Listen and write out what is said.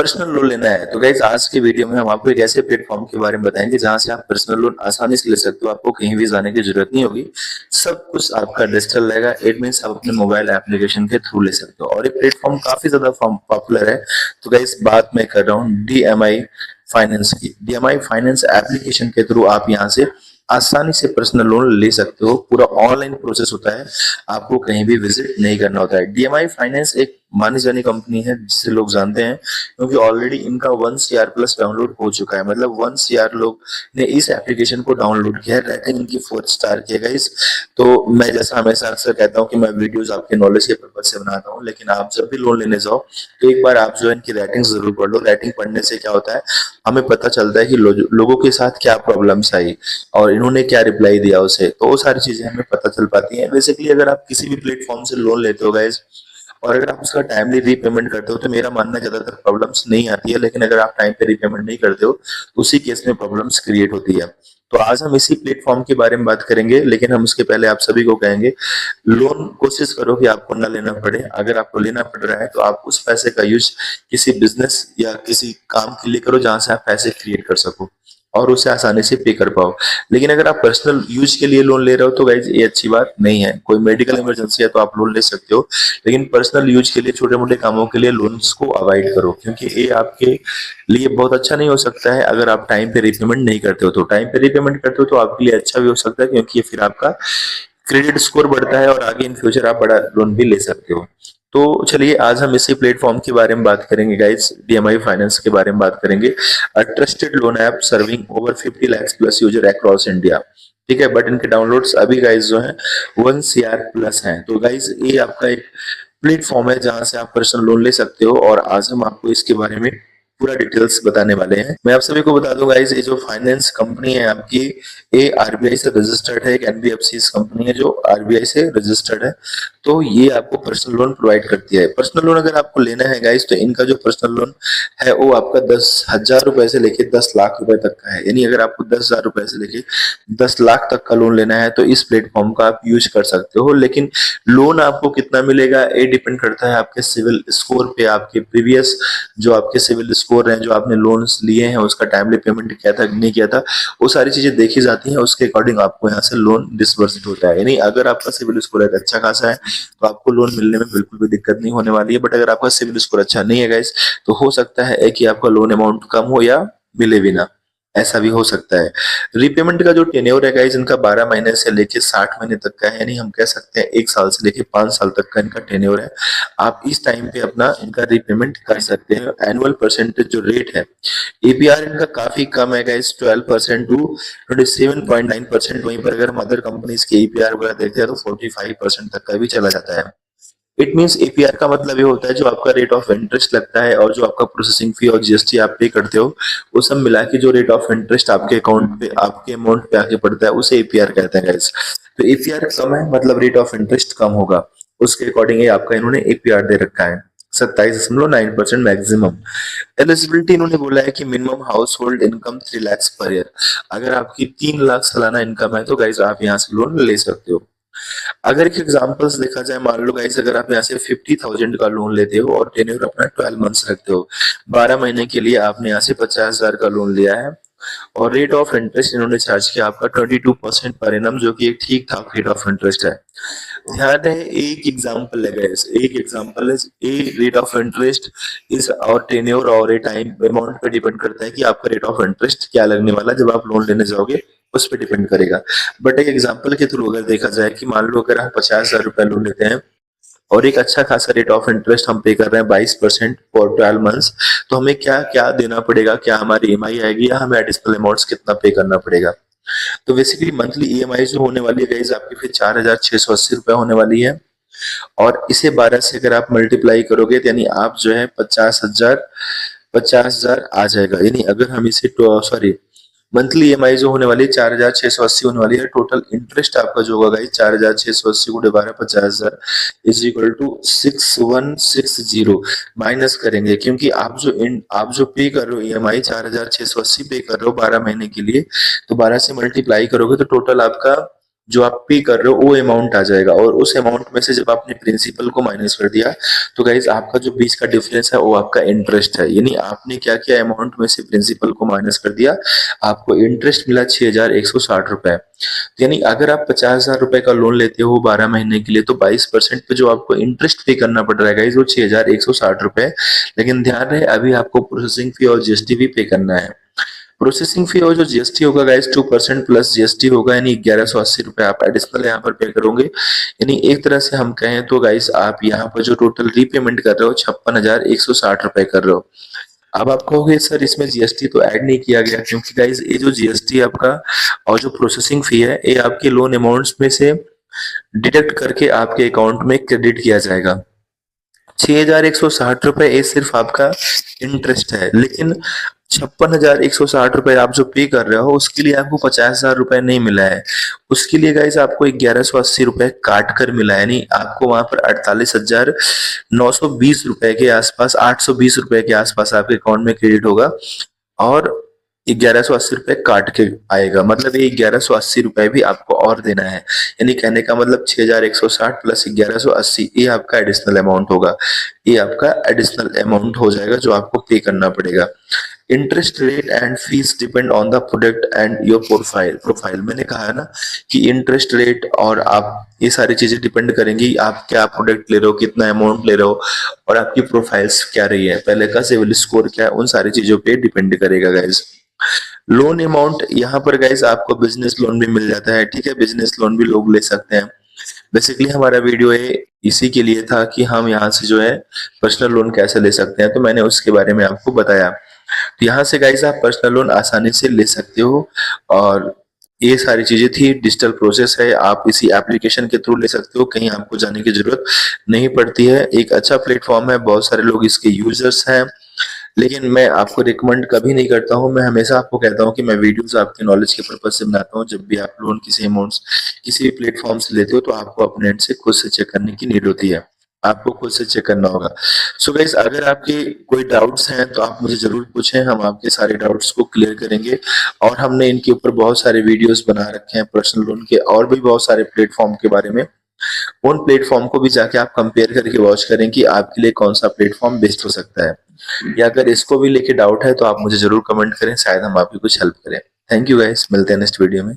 Personal loan लेना है तो गाइस आज के वीडियो में हम आपको एक ऐसे प्लेटफॉर्म के बारे में बताएंगे जहां से आप पर्सनल लोन आसानी से ले सकते हो। आपको कहीं भी जाने की जरूरत नहीं होगी, सब कुछ आपका डिजिटल रहेगा। इट मींस आप अपने मोबाइल एप्लीकेशन के थ्रू ले सकते हो और ये प्लेटफॉर्म काफी ज्यादा पॉपुलर है। तो गाइस बात मैं कर रहा हूँ डीएमआई फाइनेंस की। डीएमआई फाइनेंस एप्लीकेशन के थ्रू आप यहाँ से आसानी से पर्सनल लोन ले सकते हो। पूरा ऑनलाइन प्रोसेस होता है, आपको कहीं भी विजिट नहीं करना होता है। डीएमआई फाइनेंस एक मानी जानी कंपनी है जिसे लोग जानते हैं क्योंकि ऑलरेडी इनका 1 CR प्लस डाउनलोड हो चुका है। मतलब 1 CR लोग ने इस एप्लीकेशन को डाउनलोड किया है। रेटिंग इनकी 4 स्टार की है गाइस। तो मैं जैसा हमेशा अक्सर कहता हूँ कि मैं वीडियोस आपके नॉलेज के पर्पज से बनाता हूँ, लेकिन आप जब भी लोन लेने जाओ तो एक बार आप जो है इनकी रेटिंग जरूर पढ़ लो। रेटिंग पढ़ने से क्या होता है, हमें पता चलता है कि लोगों के साथ क्या प्रॉब्लम्स आई और इन्होंने क्या रिप्लाई दिया उसे, तो वो सारी चीजें हमें पता चल पाती हैं। बेसिकली अगर आप किसी भी प्लेटफॉर्म से लोन लेते हो गाइस और अगर आप उसका टाइमली रीपेमेंट करते हो तो मेरा मानना है ज्यादातर प्रॉब्लम्स नहीं आती है, लेकिन अगर आप टाइम पे रीपेमेंट नहीं करते हो तो उसी केस में प्रॉब्लम्स क्रिएट होती है। तो आज हम इसी प्लेटफॉर्म के बारे में बात करेंगे, लेकिन हम उसके पहले आप सभी को कहेंगे लोन कोशिश करो कि आपको ना लेना पड़े। अगर आपको लेना पड़ रहा है तो आप उस पैसे का यूज किसी बिजनेस या किसी काम के लिए करो जहां से आप पैसे क्रिएट कर सको और उसे आसानी से पे कर पाओ। लेकिन अगर आप पर्सनल यूज के लिए लोन ले रहे हो तो गाइज ये अच्छी बात नहीं है। कोई मेडिकल इमरजेंसी है तो आप लोन ले सकते हो, लेकिन पर्सनल यूज के लिए छोटे मोटे कामों के लिए लोन्स को अवॉइड करो क्योंकि ये आपके लिए बहुत अच्छा नहीं हो सकता है। अगर आप टाइम पे रिपेमेंट नहीं करते हो तो टाइम पे रिपेमेंट करते हो तो आपके लिए अच्छा भी हो सकता है क्योंकि ये फिर आपका क्रेडिट स्कोर बढ़ता है और आगे इन फ्यूचर आप बड़ा लोन भी ले सकते हो। तो चलिए आज हम इसी प्लेटफॉर्म के बारे में बात करेंगे गाइस, डीएमआई फाइनेंस के बारे में बात करेंगे। Trusted loan app serving over 50 lakh plus user across India. ठीक है, बट इनके डाउनलोड्स अभी गाइस जो है 1 CR प्लस हैं। तो गाइस ये आपका एक प्लेटफॉर्म है जहां से आप पर्सनल लोन ले सकते हो और आज हम आपको इसके बारे में पूरा डिटेल्स बताने वाले हैं। मैं आप सभी को बता दूंगा गाइस, ये जो फाइनेंस कंपनी है आपकी, ये आरबीआई से रजिस्टर्ड है। एक एनबीएफसी कंपनी है जो आरबीआई से रजिस्टर्ड है। तो ये आपको पर्सनल लोन प्रोवाइड करती है। पर्सनल लोन अगर आपको लेना है गाइस तो इनका जो पर्सनल लोन है वो आपका 10,000 रुपए से लेके 10 लाख रुपए तक का है। यानी अगर आपको 10,000 रुपए से लेके 10 लाख तक का लोन लेना है तो इस प्लेटफॉर्म का आप यूज कर सकते हो। लेकिन लोन आपको कितना मिलेगा ये डिपेंड करता है आपके सिविल स्कोर पे, आपके प्रीवियस जो आपके सिविल स्कोर हैं, जो आपने लोन्स लिए हैं उसका टाइमली पेमेंट किया था नहीं किया था, वो सारी चीजें देखी जाती हैं। उसके अकॉर्डिंग आपको यहाँ से लोन डिसबर्स्ड होता है। यानी अगर आपका सिविल स्कोर अच्छा खासा है तो आपको लोन मिलने में बिल्कुल भी दिक्कत नहीं होने वाली है। बट अगर आपका सिविल स्कोर अच्छा नहीं है गाइस तो हो सकता है कि आपका लोन अमाउंट कम हो या मिले भी ना, ऐसा भी हो सकता है। रीपेमेंट का जो टेन्योर है गाइस इनका 12 महीने से लेके 60 महीने तक का है। यानी हम कह सकते हैं 1 साल से लेके 5 साल तक का इनका टेन्योर है। आप इस टाइम पे अपना इनका रीपेमेंट कर सकते हैं। एनुअल परसेंटेज जो रेट है, एपीआर इनका काफी कम है गाइस, 12% टू 27.9%। वहीं पर अगर हम अदर कंपनीज के एपीआर वगैरह देखते हैं तो 45% तक का भी चला जाता है। इट मीन्स एपीआर का मतलब ये होता है जो आपका रेट ऑफ इंटरेस्ट लगता है और जो आपका प्रोसेसिंग फी और जीएसटी आप पे करते हो, वो सब मिला के जो रेट ऑफ इंटरेस्ट आपके अकाउंट पे, आपके अमाउंट पे आके पड़ता है, उसे एपीआर कहते हैं गाइस। तो एपीआर कम है मतलब रेट ऑफ इंटरेस्ट कम होगा, उसके अकॉर्डिंग ये आपका इन्होंने एपीआर दे रखा है 27.9% मैक्सिमम। एलिजिबिलिटी इन्होंने बोला है कि minimum house hold income 3 lakh per year. अगर आपकी 3 लाख सालाना इनकम है तो गाइस आप यहाँ से लोन ले सकते हो। अगर एक एग्जांपल्स देखा जाए, मान लो गाइस अगर आप यहाँ से 50,000 का लोन लेते हो और टेन्योर अपना 12 मंथ्स रखते हो, 12 महीने के लिए आपने यहाँ से 50,000 का लोन लिया है और रेट ऑफ इंटरेस्ट इन्होंने चार्ज किया आपका 22% पर एनम, जो कि एक ठीक ठाक रेट ऑफ इंटरेस्ट है। ध्यान रहे एक एग्जांपल है गाइस, एक एग्जांपल है। ए रेट ऑफ इंटरेस्ट इस और टेन्योर और ए टाइम अमाउंट पे डिपेंड करता है कि आपका रेट ऑफ इंटरेस्ट क्या लगने वाला जब आप लोन लेने जाओगे, उस पर डिपेंड करेगा। बट एक एग्जांपल के थ्रू अगर देखा जाए कि मान लो अगर हम 50,000 रुपए लोन लेते हैं और एक अच्छा खासा रेट ऑफ इंटरेस्ट हम पे कर रहे हैं 22% फॉर 12 मंथ्स, तो हमें क्या क्या देना पड़ेगा, क्या हमारी ईएमआई आएगी या हमें एडिशनल अमाउंट्स कितना पे करना पड़ेगा। तो बेसिकली मंथली ईएमआई जो होने वाली है गाइस आपकी फिर 4,680 रुपए होने वाली है और इसे 12 से अगर आप मल्टीप्लाई करोगे तो यानी आप जो है 50,000 आ जाएगा। यानी अगर हम इसे सॉरी मंथली ईएमआई जो होने वाली है 4,680 होने वाली है। टोटल इंटरेस्ट आपका जो होगा गाइस 4,680 को divide 50,000 is equal to 6160 minus करेंगे, क्योंकि आप जो पे कर रहे हो ईएमआई 4,680 पे कर रहे हो 12 महीने के लिए, तो 12 से मल्टीप्लाई करोगे तो टोटल आपका जो आप पे कर रहे हो वो अमाउंट आ जाएगा, और उस अमाउंट में से जब आपने प्रिंसिपल को माइनस कर दिया तो गाइज आपका जो बीच का डिफरेंस है वो आपका इंटरेस्ट है। यानी आपने क्या किया, अमाउंट में से प्रिंसिपल को माइनस कर दिया, आपको इंटरेस्ट मिला 6,160 रुपए। यानी अगर आप 50,000 रुपए का लोन लेते हो 12 महीने के लिए तो 22% पे जो आपको इंटरेस्ट पे करना पड़ रहा है गाइज वो 6,160 रुपए। लेकिन ध्यान रहे अभी आपको प्रोसेसिंग फी और जीएसटी भी पे करना है। प्रोसेसिंग फी और जो जीएसटी होगा गाइस 2% प्लस जीएसटी होगा, यानी 1180 रुपए आप एडिशनल यहाँ पर पे करोगे। यानी एक तरह से हम कहें तो गाइस आप यहाँ पर जो टोटल रीपेमेंट कर रहे हो 56,160 रुपए कर रहे हो। अब आप कहोगे सर इसमें जीएसटी तो ऐड नहीं किया गया, क्योंकि गाइस ये जो जीएसटी आपका और जो प्रोसेसिंग फी है ये आपके लोन अमाउंट्स में से डिडक्ट करके आपके अकाउंट में क्रेडिट किया जाएगा। 6,160 रुपए ये सिर्फ आपका इंटरेस्ट है, लेकिन 56,160 रुपए आप जो पे कर रहे हो उसके लिए आपको 50,000 रुपए नहीं मिला है। उसके लिए गाइस आपको 1180 रुपए काट कर मिला है, यानी आपको वहां पर 48,920 रुपए के आसपास, 820 रुपए के आसपास आपके अकाउंट में क्रेडिट होगा, और 1180 रुपए काट के आएगा। मतलब ये 1180 रुपए भी आपको और देना है। यानी कहने का मतलब 6,160 प्लस 1180 ये आपका एडिशनल अमाउंट होगा। ये आपका एडिशनल अमाउंट हो जाएगा जो आपको पे करना पड़ेगा। Interest rate and fees depend on the product and your profile मैंने कहा है ना कि इंटरेस्ट रेट और आप ये सारी चीजें डिपेंड करेंगी आप क्या प्रोडक्ट ले रहे हो, कितना अमाउंट ले रहे हो, और आपकी प्रोफाइल्स क्या रही है, पहले का सिविल स्कोर क्या है, उन सारी चीजों पे डिपेंड करेगा गाइज। लोन अमाउंट यहाँ पर गाइज आपको बिजनेस लोन भी मिल जाता है, ठीक है, बिजनेस लोन भी लोग ले सकते हैं। बेसिकली हमारा वीडियो ये इसी के लिए था कि हम यहाँ से जो है पर्सनल लोन कैसे ले सकते हैं, तो मैंने उसके बारे में आपको बताया। तो यहाँ से गाइज आप पर्सनल लोन आसानी से ले सकते हो, और ये सारी चीजें थी, डिजिटल प्रोसेस है, आप इसी एप्लीकेशन के थ्रू ले सकते हो, कहीं आपको जाने की जरूरत नहीं पड़ती है। एक अच्छा प्लेटफॉर्म है, बहुत सारे लोग इसके यूजर्स हैं, लेकिन मैं आपको रिकमेंड कभी नहीं करता हूँ। मैं हमेशा आपको कहता हूँ कि मैं वीडियोस आपके नॉलेज के पर्पज से बनाता हूँ। जब भी आप लोन किसी अमाउंट किसी भी प्लेटफॉर्म से लेते हो तो आपको अपने एंड से खुद से चेक करने की नीड होती है, आपको खुद से चेक करना होगा। सो गाइस अगर आपके कोई डाउट्स हैं तो आप मुझे जरूर पूछें, हम आपके सारे डाउट्स को क्लियर करेंगे। और हमने इनके ऊपर बहुत सारे वीडियोस बना रखे हैं पर्सनल लोन के, और भी बहुत सारे प्लेटफॉर्म के बारे में। उन प्लेटफॉर्म को भी जाके आप कंपेयर करके वॉच करें कि आपके लिए कौन सा प्लेटफॉर्म बेस्ट हो सकता है, या अगर इसको भी लेके डाउट है तो आप मुझे जरूर कमेंट करें, शायद हम आपकी कुछ हेल्प करें। थैंक यू गाइस, मिलते हैं नेक्स्ट वीडियो में।